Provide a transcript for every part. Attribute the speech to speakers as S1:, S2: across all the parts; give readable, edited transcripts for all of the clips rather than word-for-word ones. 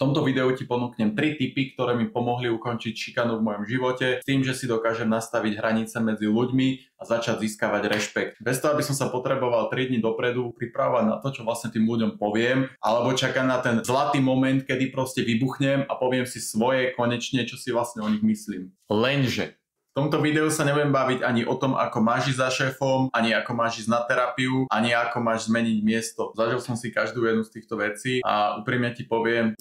S1: V tomto videu ti ponúknem 3 tipy, ktoré mi pomohli ukončiť šikanu v mojom živote, s tým, že si dokážem nastaviť hranice medzi ľuďmi a začať získavať rešpekt. Bez toho, aby som sa potreboval 3 dni dopredu pripravovať na to, čo vlastne tým ľuďom poviem, alebo čakať na ten zlatý moment, kedy proste vybuchnem a poviem si svoje konečne, čo si vlastne o nich myslím. Lenže v tomto videu sa nebudem baviť ani o tom, ako máš ísť za šéfom, ani ako máš ísť na terapiu, ani ako máš zmeniť miesto. Zažil som si každú jednu z týchto vecí a úprimne ti poviem,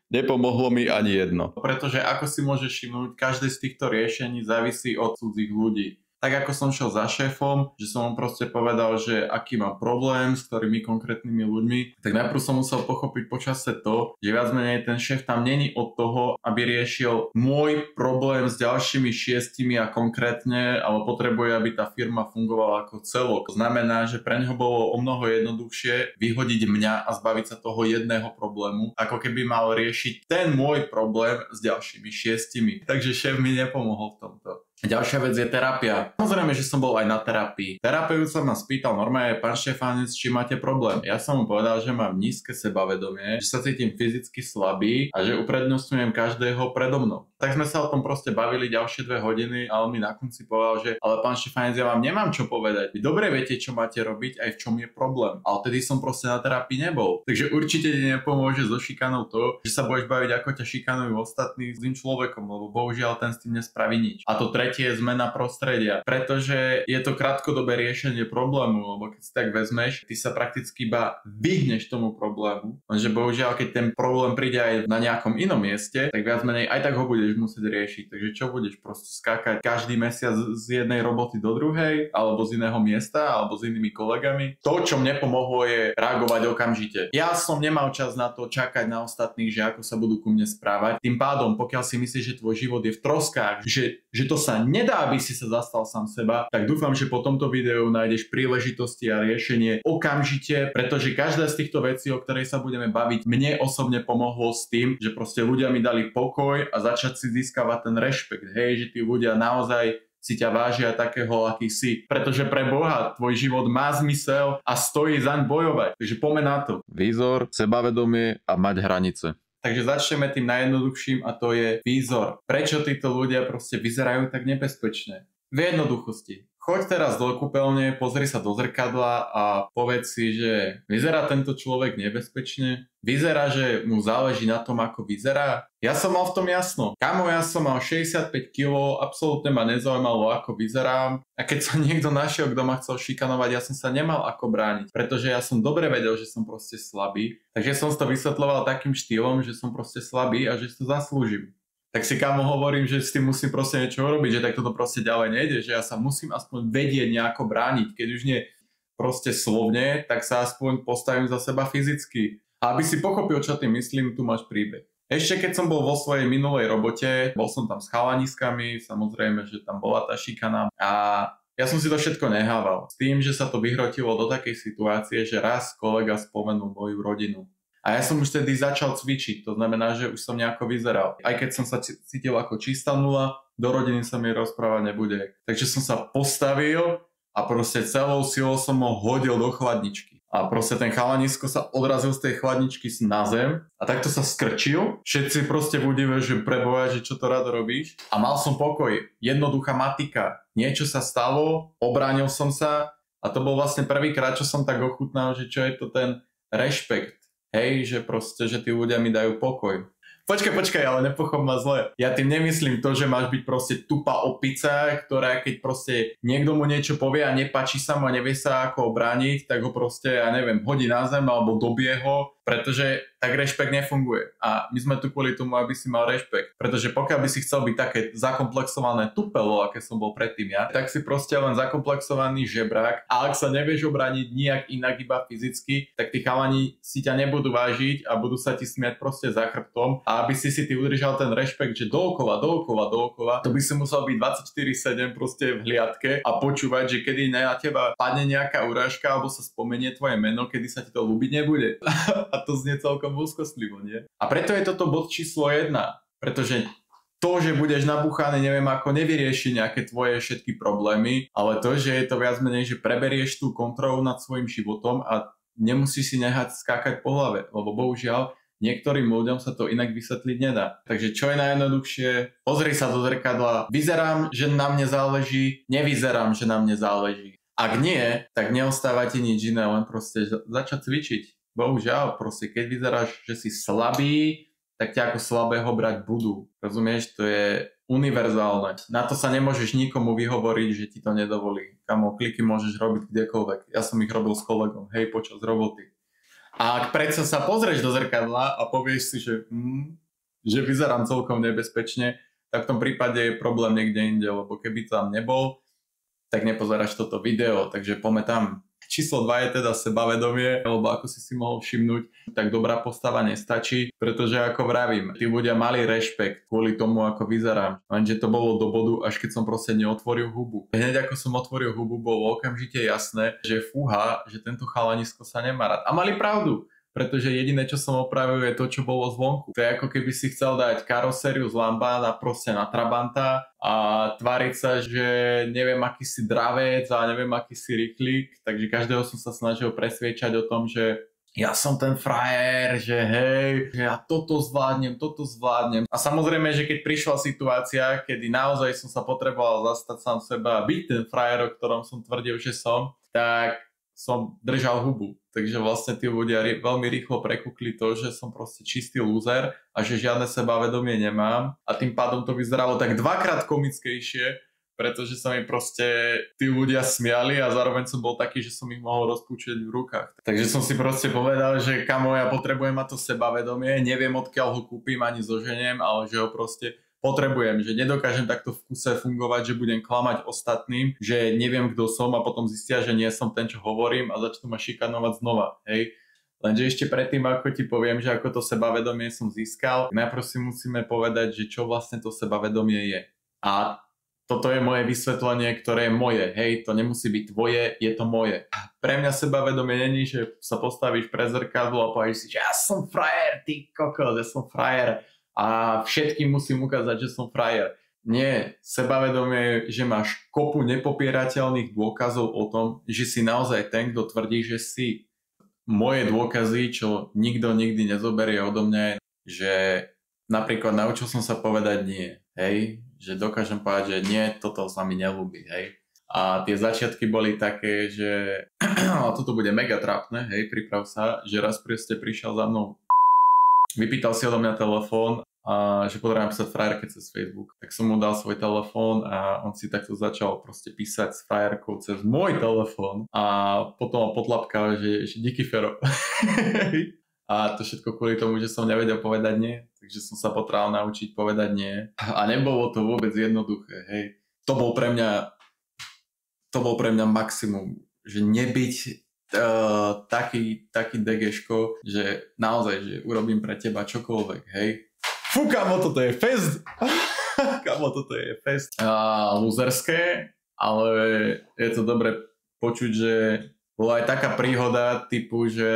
S2: nepomohlo mi ani jedno.
S1: Pretože ako si môžeš všimnúť, každé z týchto riešení závisí od cudzích ľudí. Tak ako som šiel za šéfom, že som mu proste povedal, že aký mám problém s ktorými konkrétnymi ľuďmi, tak najprv som musel pochopiť počase to, že viac menej ten šéf tam není od toho, aby riešil môj problém s ďalšími 6 a konkrétne, ale potrebuje, aby tá firma fungovala ako celok. To znamená, že pre neho bolo o mnoho jednoduchšie vyhodiť mňa a zbaviť sa toho jedného problému, ako keby mal riešiť ten môj problém s ďalšími 6. Takže šéf mi nepomohol v tomto. Ďalšia vec je terapia. Samozrejme, že som bol aj na terapii. Terapeut sa ma spýtal normálne, pán Štefanec, či máte problém. Ja som mu povedal, že mám nízke sebavedomie, že sa cítim fyzicky slabý a že uprednostňujem každého predo mnou. Tak sme sa o tom proste bavili ďalšie 2 hodiny a on mi na konci povedal, že ale pán Štefanec, ja vám nemám čo povedať. Vy dobre viete, čo máte robiť, aj v čom je problém. Ale tedy som proste na terapii nebol. Takže určite ti nepomôže so šikanou to, že sa budeš baviť, ako ťa šikanujú ostatní s tým človekom, lebo bohužiaľ ten s tým nespraví nič. A to tretie je zmena prostredia, pretože je to krátkodobé riešenie problému, lebo keď si tak vezmeš, ty sa prakticky iba vyhneš tomu problému, lenže bohužiaľ, keď ten problém príde aj na nejakom inom mieste, tak viac menej aj tak ho budeš musieť riešiť. Takže čo budeš proste skákať každý mesiac z jednej roboty do druhej, alebo z iného miesta, alebo s inými kolegami? To, čo mne pomohlo, je reagovať okamžite. Ja som nemal čas na to čakať na ostatných, že ako sa budú ku mne správať. Tým pádom, pokiaľ si myslíš, že tvoj život je v troskách, že to sa nedá, aby si sa zastal sám seba, tak dúfam, že po tomto videu nájdeš príležitosti a riešenie okamžite, pretože každá z týchto vecí, o ktorej sa budeme baviť, mne osobne pomohlo s tým, že proste ľudia mi dali pokoj a začať si získavať ten rešpekt, hej, že tí ľudia naozaj si ťa vážia takého, aký si. Pretože pre Boha tvoj život má zmysel a stojí zaň bojovať. Takže poďme na to.
S2: Výzor, sebavedomie a mať hranice.
S1: Takže začneme tým najjednoduchším a to je výzor. Prečo títo ľudia proste vyzerajú tak nebezpečne? V jednoduchosti. Choď teraz do kúpeľne, pozri sa do zrkadla a povedz si, že vyzerá tento človek nebezpečne? Vyzerá, že mu záleží na tom, ako vyzerá? Ja som mal v tom jasno. Kamo, ja som mal 65 kg, absolútne ma nezaujímalo, ako vyzerám. A keď sa niekto našiel, kto ma chcel šikanovať, ja som sa nemal ako brániť, pretože ja som dobre vedel, že som proste slabý. Takže som to vysvetľoval takým štýlom, že som proste slabý a že si to zaslúžim. Tak si kámo hovorím, že s tým musím proste niečo urobiť, že tak toto proste ďalej nejde, že ja sa musím aspoň vedieť nejako brániť. Keď už nie proste slovne, tak sa aspoň postavím za seba fyzicky. A aby si pochopil, čo tým myslím, tu máš príbeh. Ešte keď som bol vo svojej minulej robote, bol som tam s chalaniskami, samozrejme, že tam bola tá šikana a ja som si to všetko nehával. S tým, že sa to vyhrotilo do takej situácie, že raz kolega spomenul moju rodinu. A ja som už tedy začal cvičiť, to znamená, že už som nejako vyzeral. Aj keď som sa cítil ako čistá nula, do rodiny sa mi rozprávať nebude. Takže som sa postavil a proste celou silou som ho hodil do chladničky. A proste ten chalanisko sa odrazil z tej chladničky na zem a takto sa skrčil. Všetci proste budeme, že preboja, že čo to rád robíš. A mal som pokoj, jednoduchá matika. Niečo sa stalo, obránil som sa a to bol vlastne prvýkrát, čo som tak ochutnal, že čo je to ten rešpekt. Hej, že proste, že tí ľudia mi dajú pokoj. Počkaj, ale nepochop ma zle. Ja tým nemyslím to, že máš byť proste tupá opica, ktorá keď proste niekto mu niečo povie a nepáči sa mu a nevie sa ako obrániť, tak ho proste, ja neviem, hodí na zem alebo dobie ho, pretože tak rešpekt nefunguje. A my sme tu kvôli tomu, aby si mal rešpekt. Pretože pokiaľ by si chcel byť také zakomplexované tupelo, aké som bol predtým ja, tak si proste len zakomplexovaný žebrák a ak sa nevieš obrániť nijak inak iba fyzicky, tak tí chalani si ťa nebudú vážiť a budú sa ti smiať proste za chrbtom. A aby si ty udržal ten rešpekt, že dookola, to by si musel byť 24/7 proste v hliadke a počúvať, že kedy na teba padne nejaká urážka alebo sa spomenie tvoje meno, kedy sa ti to ľúbiť nebude. A to znie celkom úzkostlivo, nie? A preto je toto bod číslo 1, pretože to, že budeš nabúchaný, neviem ako, nevyrieši nejaké tvoje všetky problémy, ale to, že je to viac menej, že preberieš tú kontrolu nad svojim životom a nemusíš si nehať skákať po hlave, lebo bohužiaľ niektorým ľuďom sa to inak vysvetliť nedá. Takže čo je najjednoduchšie? Pozri sa do zrkadla. Vyzerám, že na mne záleží, nevyzerám, že na mne záleží. Ak nie, tak neostáva ti nič iné, len proste začať cvičiť. Bohužiaľ, proste keď vyzeráš, že si slabý, tak ťa ako slabého brať budú. Rozumieš? To je univerzálne. Na to sa nemôžeš nikomu vyhovoriť, že ti to nedovolí. Kamo, kliky môžeš robiť kdekoľvek. Ja som ich robil s kolegom, hej, počas roboty. A ak predsa sa pozrieš do zrkadla a povieš si, že vyzerám celkom nebezpečne, tak v tom prípade je problém niekde inde, lebo keby tam nebol, tak nepozeráš toto video, takže poďme tam. Číslo 2 je teda sebavedomie, lebo ako si mohol všimnúť, tak dobrá postava nestačí, pretože ako vravím, tí ľudia mali rešpekt kvôli tomu, ako vyzerám, lenže to bolo do bodu, až keď som proste neotvoril hubu. Hneď ako som otvoril hubu, bolo okamžite jasné, že fúha, že tento chalanisko sa nemá rád. A mali pravdu, pretože jediné, čo som opravil, je to, čo bolo zvonku. To je ako keby si chcel dať karosériu z Lambána proste na Trabanta a tváriť sa, že neviem, aký si dravec a neviem, aký si rýchlik. Takže každého som sa snažil presviečať o tom, že ja som ten frajer, že hej, že ja toto zvládnem. A samozrejme, že keď prišla situácia, kedy naozaj som sa potreboval zastať sám seba a byť ten frajer, o ktorom som tvrdil, že som, tak som držal hubu. Takže vlastne tí ľudia veľmi rýchlo prekúkli to, že som proste čistý lúzer a že žiadne sebavedomie nemám. A tým pádom to vyzeralo tak dvakrát komickejšie, pretože sa mi proste tí ľudia smiali a zároveň som bol taký, že som ich mohol rozpúčiť v rukách. Takže som si proste povedal, že kamo, ja potrebujem mať to sebavedomie, neviem odkiaľ ho kúpim ani zoženiem, ale že ho proste potrebujem, že nedokážem takto v kuse fungovať, že budem klamať ostatným, že neviem, kto som a potom zistia, že nie som ten, čo hovorím a začnú ma šikanovať znova, hej. Lenže ešte predtým, ako ti poviem, že ako to sebavedomie som získal, najprv si musíme povedať, že čo vlastne to sebavedomie je. A toto je moje vysvetlenie, ktoré je moje, hej, to nemusí byť tvoje, je to moje. Pre mňa sebavedomie není, že sa postavíš pred zrkadlo a povieš si, že ja som frajer, ty kokos, ja som frajer. A všetkým musím ukázať, že som frajer. Nie, sebavedomie je, že máš kopu nepopierateľných dôkazov o tom, že si naozaj ten, kto tvrdí, že si. Moje dôkazy, čo nikto nikdy nezoberie odo mňa, je, že napríklad naučil som sa povedať nie, hej, že dokážem povedať, že nie, toto sa mi neľúbi, hej. A tie začiatky boli také, že a toto bude mega trápne, hej, priprav sa, že raz proste prišiel za mnou, vypýtal si odo mňa telefón a že potrebujem písať frajerke cez Facebook. Tak som mu dal svoj telefón a on si takto začal proste písať s frajerkou cez môj telefón a potom ma potlapkal, že díky Fero. A to všetko kvôli tomu, že som nevedel povedať nie, takže som sa potreboval naučiť povedať nie. A nebolo to vôbec jednoduché, hej. To bol pre mňa maximum, že nebyť taký degeško, že naozaj, že urobím pre teba čokoľvek, hej. Fú, kamo, toto je fest! Kamo, toto je fest. Luzerské, ale je to dobre počuť, že bola aj taká príhoda typu, že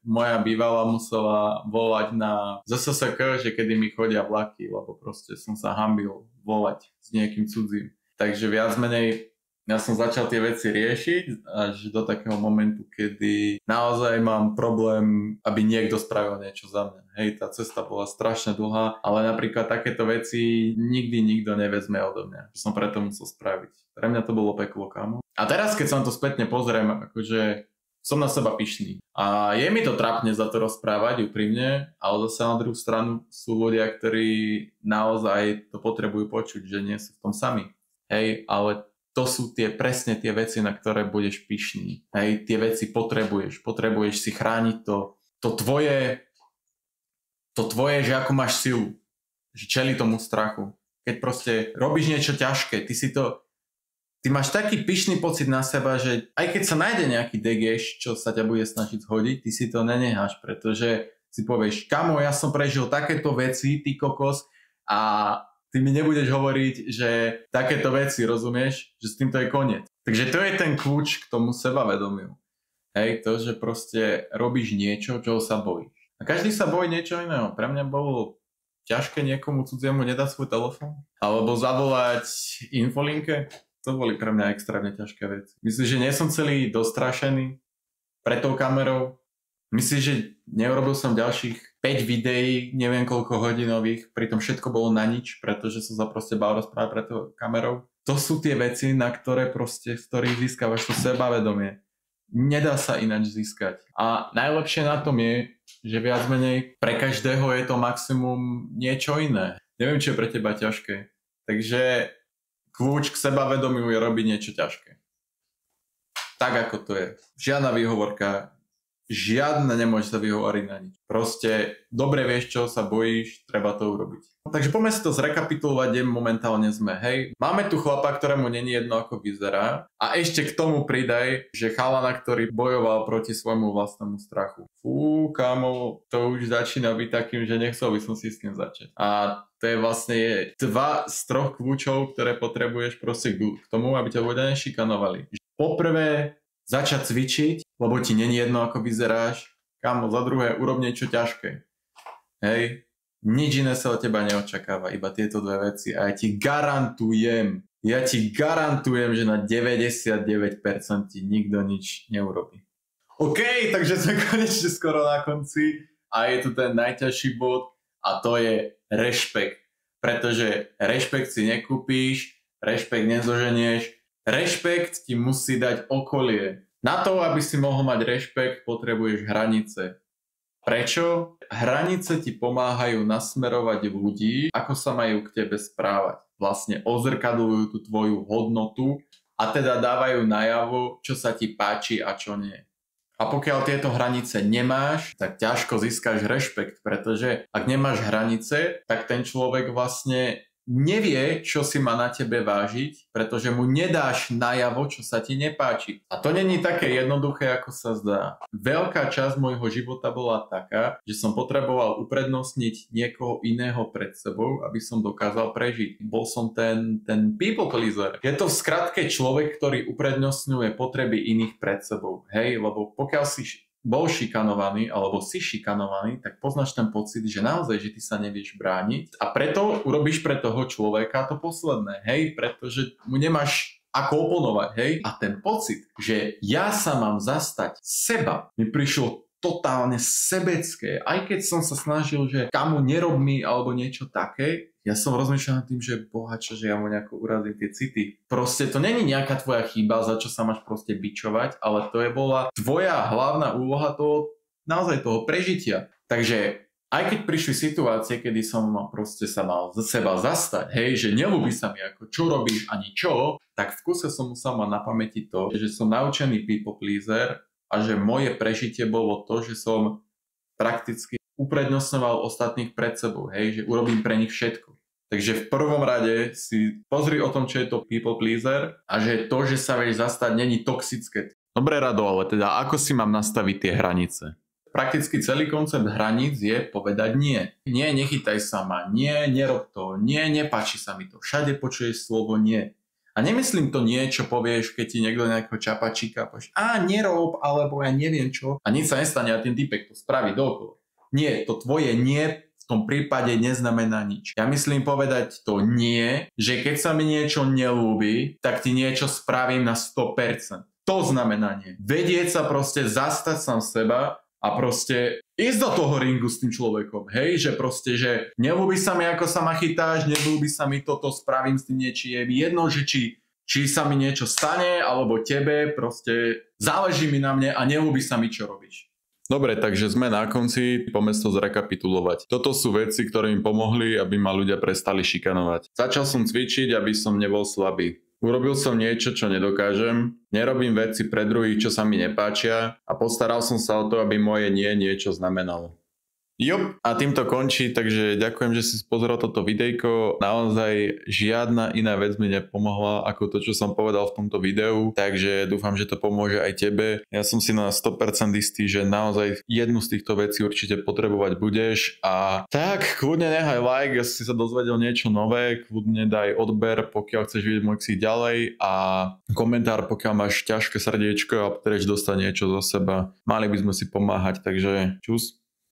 S1: moja bývalá musela volať na ZSSK, že kedy mi chodia vlaky, lebo proste som sa hanbil volať s niekým cudzím. Takže viac menej ja som začal tie veci riešiť až do takého momentu, kedy naozaj mám problém, aby niekto spravil niečo za mňa. Hej, tá cesta bola strašne dlhá, ale napríklad takéto veci nikdy nikto nevezme odo mňa. Som preto musel spraviť. Pre mňa to bolo peklo, kámo. A teraz, keď sa na to spätne pozriem, akože som na seba pyšný. A je mi to trápne za to rozprávať úprimne, ale zase na druhú stranu sú ľudia, ktorí naozaj to potrebujú počuť, že nie sú v tom sami. Hej, ale to sú presne tie veci, na ktoré budeš pyšný. Hej, tie veci potrebuješ si chrániť to tvoje, že ako máš silu, že čeli tomu strachu. Keď proste robíš niečo ťažké, ty máš taký pyšný pocit na seba, že aj keď sa nájde nejaký degeš, čo sa ťa bude snažiť zhodiť, ty si to nenecháš, pretože si povieš, kamo, ja som prežil takéto veci, ty kokos, a ty mi nebudeš hovoriť, že takéto veci, rozumieš, že s týmto je koniec. Takže to je ten kľúč k tomu sebavedomiu. Hej, to, že proste robíš niečo, čoho sa bojíš. A každý sa bojí niečo iného. Pre mňa bolo ťažké niekomu cudziemu nedať svoj telefón, alebo zavolať infolinke. To boli pre mňa extrémne ťažké veci. Myslím, že nie som celý dostrašený pred tou kamerou. Myslím, že neurobil som ďalších 5 videí, neviem koľko hodinových, pritom všetko bolo na nič, pretože som sa proste bál rozprávať pred tou kamerou. To sú tie veci, na ktoré proste, z ktorých získavaš to sebavedomie. Nedá sa ináč získať. A najlepšie na tom je, že viac menej pre každého je to maximum niečo iné. Neviem, čo je pre teba ťažké. Takže kľúč k sebavedomiu je robiť niečo ťažké. Tak ako to je. Žiadna výhovorka, žiadne nemôže sa vyhovoriť na nič. Proste dobre vieš, čo sa bojíš, treba to urobiť. Takže poďme si to zrekapitulovať, kde momentálne sme. Hej, máme tu chlapa, ktorému není jedno, ako vyzerá. A ešte k tomu pridaj, že chalana, ktorý bojoval proti svojmu vlastnému strachu. Fú, kámo, to už začína byť takým, že nechcel by som si s tým začať. A to je vlastne 2 z 3 kľúčov, ktoré potrebuješ proste k tomu, aby ťa ľudia nešikanovali. Poprvé, začať cvičiť, lebo ti není jedno, ako vyzeráš. Kámo, za druhé, urob niečo ťažké. Hej, nič iné sa od teba neočakáva, iba tieto 2 veci. A ja ti garantujem, že na 99% ti nikto nič neurobí. OK, takže sme konečne skoro na konci a je tu ten najťažší bod a to je rešpekt. Pretože rešpekt si nekúpíš, rešpekt nezoženieš, rešpekt ti musí dať okolie. Na to, aby si mohol mať rešpekt, potrebuješ hranice. Prečo? Hranice ti pomáhajú nasmerovať ľudí, ako sa majú k tebe správať. Vlastne ozrkadľujú tú tvoju hodnotu a teda dávajú najavo, čo sa ti páči a čo nie. A pokiaľ tieto hranice nemáš, tak ťažko získaš rešpekt, pretože ak nemáš hranice, tak ten človek vlastne nevie, čo si má na tebe vážiť, pretože mu nedáš najavo, čo sa ti nepáči. A to není také jednoduché, ako sa zdá. Veľká časť môjho života bola taká, že som potreboval uprednostniť niekoho iného pred sebou, aby som dokázal prežiť. Bol som ten people pleaser. Je to v skratke človek, ktorý uprednostňuje potreby iných pred sebou. Hej, lebo pokiaľ si bol šikanovaný alebo si šikanovaný, tak poznáš ten pocit, že naozaj, že ty sa nevieš brániť a preto urobíš pre toho človeka to posledné, hej, pretože mu nemáš ako oponovať, hej, a ten pocit, že ja sa mám zastať seba, mi prišlo totálne sebecké, aj keď som sa snažil, že kamu nerob mi alebo niečo také, ja som rozmýšľal nad tým, že bohačo, že ja mu nejako urazím tie city. Proste to není nejaká tvoja chyba, za čo sa máš proste bičovať, ale to bola tvoja hlavná úloha naozaj toho prežitia. Takže aj keď prišli situácie, kedy som proste sa mal za seba zastať, hej, že neľúbi sa mi ako čo robíš ani čo, tak v kuse som musel mať na pamäti to, že som naučený people pleaser a že moje prežitie bolo to, že som prakticky uprednostňoval ostatných pred sebou, hej, že urobím pre nich všetko. Takže v prvom rade si pozri o tom, čo je to people pleaser a že to, že sa vieš zastať, není toxické.
S2: Dobre, Rado, ale teda ako si mám nastaviť tie hranice?
S1: Prakticky celý koncept hraníc je povedať nie. Nie, nechytaj sa ma, nie, nerob to, nie, nepáči sa mi to. Všade počuješ slovo nie. A nemyslím to nie, čo povieš, keď ti niekto nejakého čapačíka povieš, nerob, alebo ja neviem čo. A nič sa nestane a ten typek to spraví dookola. Nie, to tvoje nie v tom prípade neznamená nič. Ja myslím povedať to nie, že keď sa mi niečo neľúbi, tak ti niečo spravím na 100%. To znamená nie. Vedieť sa proste zastať sám seba a proste ísť do toho ringu s tým človekom. Hej, že proste, že neľúbi sa mi, ako sa ma chytáš, neľúbi sa mi toto, spravím s tým niečím. Jedno, že či sa mi niečo stane, alebo tebe, proste záleží mi na mne a neľúbi sa mi, čo robíš.
S2: Dobre, takže sme na konci, poďme to zrekapitulovať. Toto sú veci, ktoré mi pomohli, aby ma ľudia prestali šikanovať. Začal som cvičiť, aby som nebol slabý. Urobil som niečo, čo nedokážem, nerobím veci pre druhých, čo sa mi nepáčia a postaral som sa o to, aby moje nie niečo znamenalo. Jup, a týmto končí, takže ďakujem, že si pozrel toto videjko. Naozaj žiadna iná vec mi nepomohla ako to, čo som povedal v tomto videu, takže dúfam, že to pomôže aj tebe. Ja som si na 100% istý, že naozaj jednu z týchto vecí určite potrebovať budeš a tak, kľudne nechaj like, ak si sa dozvedel niečo nové, kľudne daj odber, pokiaľ chceš vidieť môj ksík ďalej a komentár, pokiaľ máš ťažké srdiečko a potrebuješ dostať niečo zo seba. Mali by sme si pomáhať, takže čus.